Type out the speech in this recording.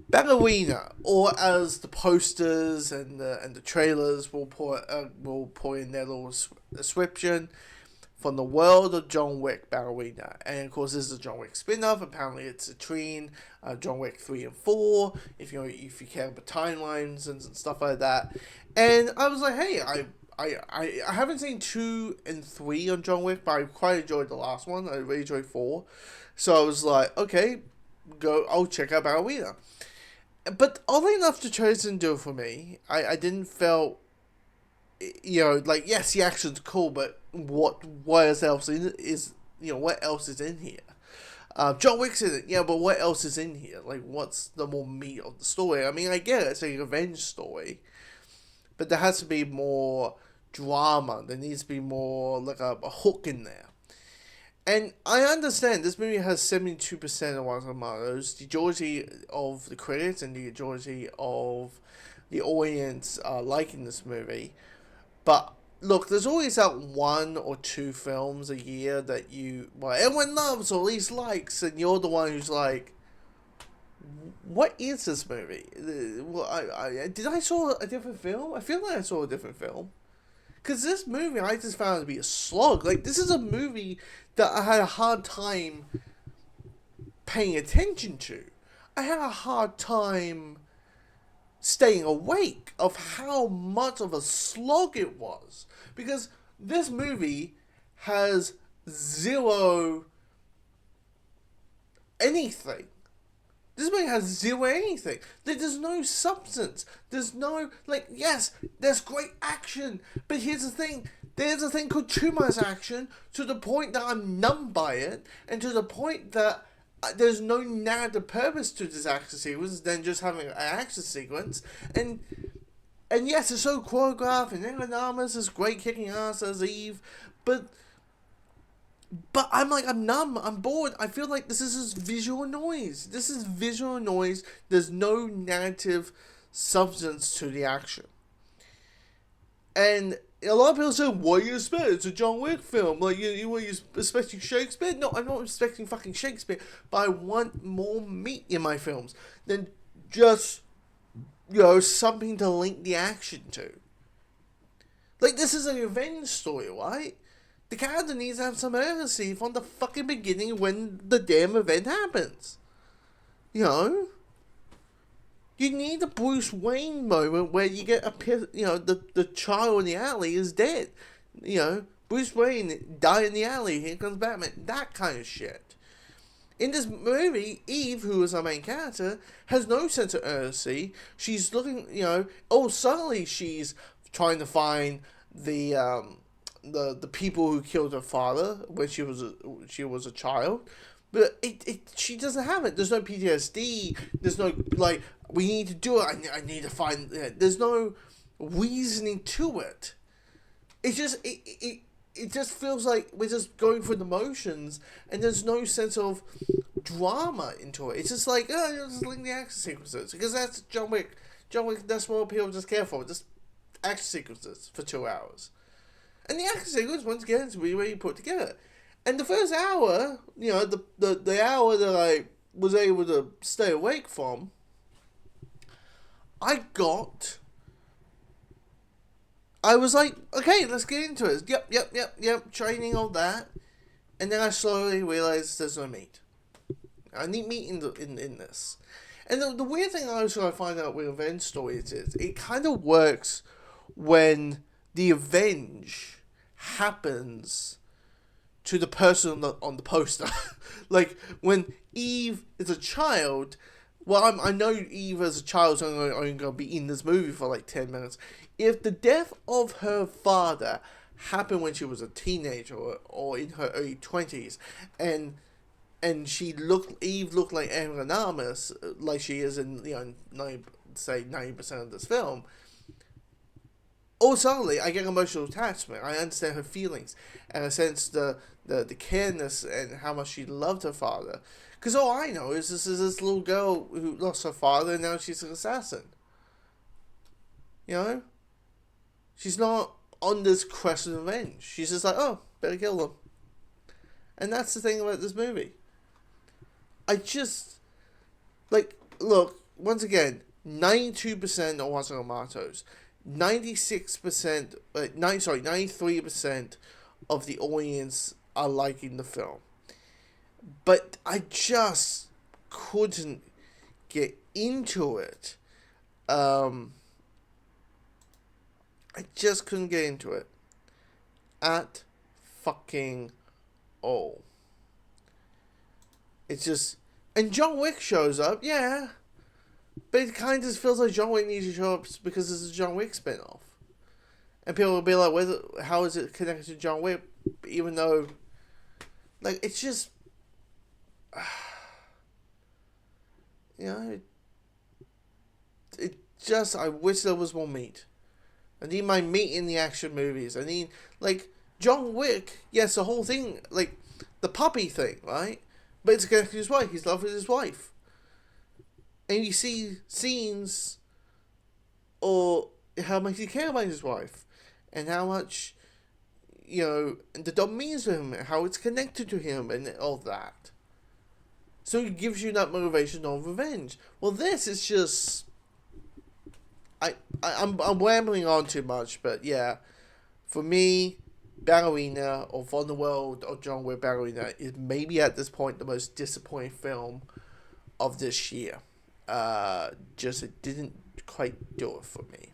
Ballerina, or as the posters and the trailers will put in their little description, from the world of John Wick, Ballerina. And of course, this is a John Wick spin-off. Apparently, it's between John Wick 3 and 4, if you care about timelines and stuff like that. And I was like, hey, I haven't seen 2 and 3 on John Wick, but I quite enjoyed the last one. I really enjoyed 4. So I was like, okay, I'll check out Ballerina. But oddly enough, the trailer didn't do it for me. I didn't feel, like, yes, the action's cool, but what else what else is in here? John Wick's in it, yeah, but what else is in here? Like, what's the more meat of the story? I mean, I get it, it's a revenge story, but there has to be more drama. There needs to be more, like, a hook in there. And I understand this movie has 72% of Rotten Tomatoes. The majority of the critics and the majority of the audience are liking this movie. But look, there's always that 1 or 2 films a year that everyone loves or at least likes, and you're the one who's like, what is this movie? Did I saw a different film? I feel like I saw a different film. Because this movie I just found to be a slog. Like, this is a movie that I had a hard time paying attention to. I had a hard time staying awake of how much of a slog it was. Because this movie has zero anything. This movie has zero anything. There's no substance. There's no, yes, there's great action. But here's the thing. There's a thing called too much action to the point that I'm numb by it. And to the point that there's no narrative purpose to this action sequence than just having an action sequence. And yes, it's so choreographed and Angus is great kicking ass as Eve. But I'm like, I'm numb, I'm bored. I feel like this is just visual noise. This is visual noise. There's no narrative substance to the action. And a lot of people say, what do you expect? It's a John Wick film. Like, you expecting Shakespeare? No, I'm not expecting fucking Shakespeare. But I want more meat in my films than just, something to link the action to. Like, this is a revenge story, right? The character needs to have some urgency from the fucking beginning when the damn event happens. You need the Bruce Wayne moment where you get the child in the alley is dead. Bruce Wayne died in the alley, here comes Batman. That kind of shit. In this movie, Eve, who is our main character, has no sense of urgency. She's looking, suddenly she's trying to find the people who killed her father when she was a child, but she doesn't have it. There's no PTSD. There's no we need to do it. I need to find. There's no reasoning to it. It just feels like we're just going through the motions, and there's no sense of drama into it. It's just like just link the action sequences because that's John Wick. John Wick. That's what people just care for. Just action sequences for 2 hours. And the action sequence, once again, is really, really put together. And the first hour, the hour that I was able to stay awake from, I was like, okay, let's get into it. Yep, training, all that. And then I slowly realized there's no meat. I need meat in this. And the weird thing I find out with revenge stories is, it kind of works when the revenge happens to the person on the poster. Like, when Eve is a child, well, I know Eve as a child is only going to be in this movie for like 10 minutes. If the death of her father happened when she was a teenager or in her early 20s, and Eve looked like Angus, like she is in 90% of this film, suddenly I get emotional attachment. I understand her feelings, and I sense the careness and how much she loved her father. Because all I know is this little girl who lost her father, and now she's an assassin. She's not on this quest of revenge. She's just like, oh, better kill them. And that's the thing about this movie. I just, look, once again, 92% on Rotten Tomatoes, 96%, 93% of the audience are liking the film. But I just couldn't get into it. I just couldn't get into it at fucking all. It's just, and John Wick shows up, yeah, but it kind of just feels like John Wick needs to show up because it's a John Wick spinoff, and people will be like, how is it connected to John Wick? Even though, like, it's just, you know, it just, I wish there was more meat. I need my meat in the action movies. I need, like, John Wick, yes, the whole thing, like, the puppy thing, right? But it's connected to his wife. He's in love with his wife. And you see scenes or how much he cares about his wife. And how much, you know, the dog means to him. How it's connected to him and all that. So it gives you that motivation of revenge. Well, this is just... I'm rambling on too much, but yeah. For me, Ballerina, or From the World of John Wick Ballerina, is maybe at this point the most disappointing film of this year. Just it didn't quite do it for me.